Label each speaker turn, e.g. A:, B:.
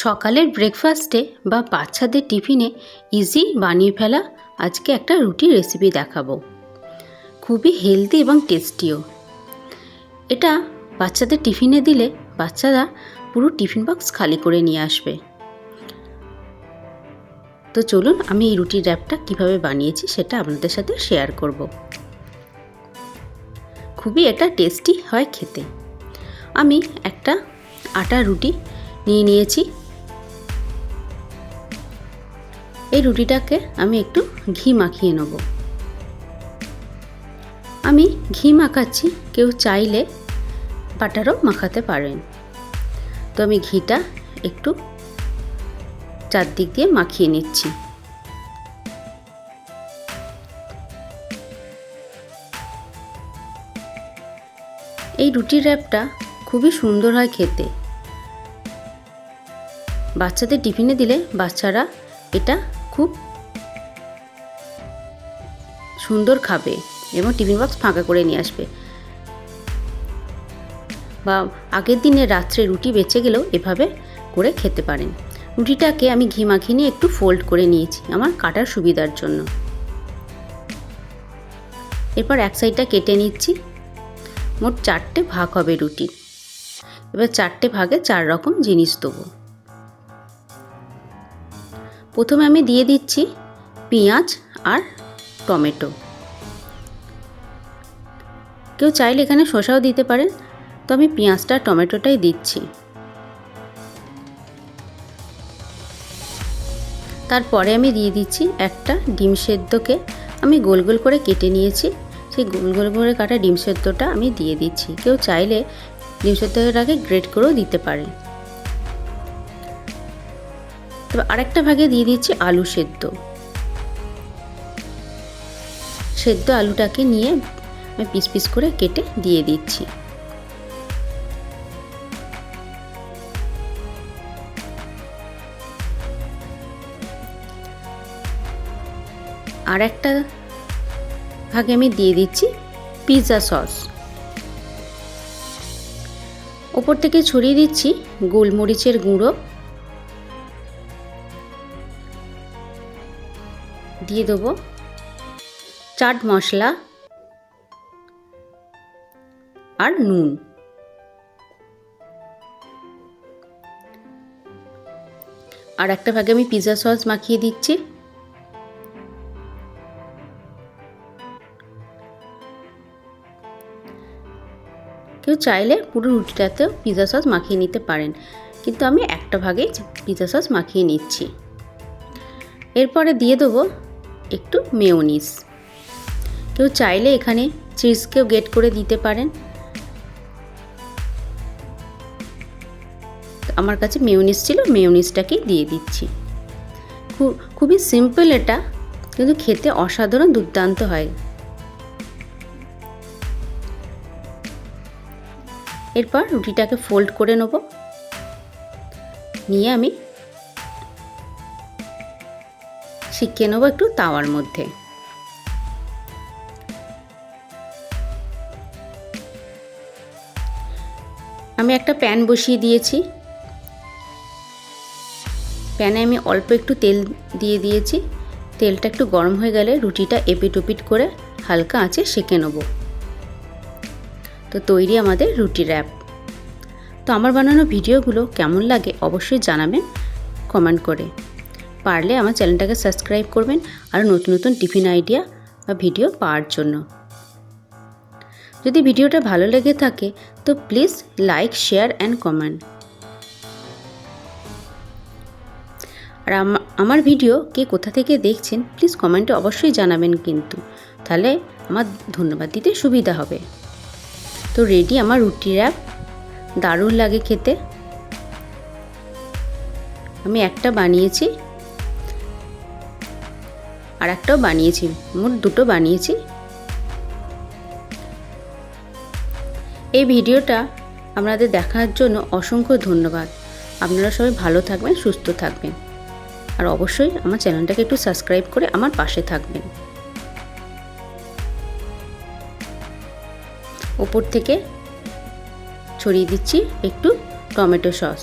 A: সকালের ব্রেকফাস্টে বা বাচ্চাদের টিফিনে ইজি বানিয়ে ফেলা আজকে একটা রুটি রেসিপি দেখাবো। খুবই হেলদি এবং টেস্টিও। এটা বাচ্চাদের টিফিনে দিলে বাচ্চারা পুরো টিফিন বক্স খালি করে নিয়ে আসবে। তো চলুন আমি এই রুটির র্যাপটা কিভাবে বানিয়েছি সেটা আপনাদের সাথে শেয়ার করব। খুবই এটা টেস্টি হয় খেতে। আমি একটা আটা রুটি নিয়েছি। এই রুটিটাকে আমি একটু ঘি মাখিয়ে নেব। আমি ঘি মাখাচ্ছি, কেউ চাইলে বাটারও মাখাতে পারেন। তো আমি ঘিটা একটু চারদিক দিয়ে মাখিয়ে নিচ্ছি। এই রুটির র্যাপটা খুবই সুন্দর হয় খেতে। বাচ্চাদের টিফিনে দিলে বাচ্চারা এটা খুব সুন্দর খাবে এবং টিফিন বক্স ফাঁকা করে নিয়ে আসবে। বা আগের দিনে রাত্রে রুটি বেঁচে গেলেও এভাবে করে খেতে পারেন। রুটিটাকে আমি ঘি মাখিয়ে নিয়ে একটু ফোল্ড করে নিয়েছি আমার কাটার সুবিধার জন্য। এরপর এক সাইডটা কেটে নিচ্ছি। মোট 4টে ভাগ হবে রুটি। এবার 4টে ভাগে 4 রকম জিনিস দেবো। প্রথমে আমি দিয়ে দিচ্ছি পেঁয়াজ আর টমেটো। কেউ চাইলে এখানে শসাও দিতে পারেন, তো আমি পেঁয়াজটা টমেটোটাই দিচ্ছি। তারপরে আমি দিয়ে দিচ্ছি একটা ডিম সেদ্ধকে আমি গোল গোল করে কেটে নিয়েছি। সেই গোল গোল করে কাটা ডিম সেদ্ধটা আমি দিয়ে দিচ্ছি। কেউ চাইলে ডিম সেদ্ধটাকে গ্রেট করেও দিতে পারে। তবে আরেকটা ভাগে দিয়ে দিচ্ছি আলু সেদ্ধ। সেদ্ধ আলুটাকে নিয়ে আমি পিস পিস করে কেটে দিয়ে দিচ্ছি। আর একটা ভাগে আমি দিয়ে দিচ্ছি পিৎজা সস। ওপর থেকে ছড়িয়ে দিচ্ছি গোলমরিচের গুঁড়ো। দিয়ে দেবো চাট মশলা আর নুন। আর একটা ভাগে আমি পিৎজা সস মাখিয়ে দিচ্ছি। কেউ চাইলে পুরো রুটিটাতেও পিৎজা সস মাখিয়ে নিতে পারেন, কিন্তু আমি একটা ভাগেই পিৎজা সস মাখিয়ে নিচ্ছি। এরপরে দিয়ে দেবো একটু মেয়োনিজ। কেউ চাইলে এখানে চিজকেও গ্রেট করে দিতে পারেন। আমার কাছে মেয়োনিজ ছিল, মেয়োনিজটাকেই দিয়ে দিচ্ছি। খুবই সিম্পল এটা, কিন্তু খেতে অসাধারণ দুর্দান্ত হয়। এরপর রুটিটাকে ফোল্ড করে নেব। নিয়ে আমি শিখিয়ে নেব একটু তাওয়ার মধ্যে। আমি একটা প্যান বসিয়ে দিয়েছি। প্যানে আমি অল্প একটু তেল দিয়ে দিয়েছি। তেলটা একটু গরম হয়ে গেলে রুটিটা এপিট ওপিট করে হালকা আঁচে সেঁকে নেব। তো তৈরি আমাদের রুটি র্যাপ। তো আমার বানানো ভিডিওগুলো কেমন লাগে অবশ্যই জানাবেন কমেন্ট করে। পারলে আমার চ্যানেলটাকে সাবস্ক্রাইব করবেন আর নতুন নতুন টিফিন আইডিয়া বা ভিডিও পাওয়ার জন্য। যদি ভিডিওটা ভালো লেগে থাকে তো please like, share and comment. আর আমার ভিডিও কে কোথা থেকে দেখছেন প্লিজ কমেন্টে অবশ্যই জানাবেন, কিন্তু তাহলে আমার ধন্যবাদ দিতে সুবিধা হবে। তো রেডি আমার রুটি র্যাপ। দারুণ লাগে খেতে। আমি একটা বানিয়েছি আর একটাও বানিয়েছি, মোট 2টো বানিয়েছি। এই ভিডিওটা আপনাদের দেখার জন্য অসংখ্য ধন্যবাদ। আপনারা সবাই ভালো থাকবেন, সুস্থ থাকবেন, আর অবশ্যই আমার চ্যানেলটাকে একটু সাবস্ক্রাইব করে আমার পাশে থাকবেন। ওপর থেকে ছড়িয়ে দিচ্ছি একটু টমেটো সস।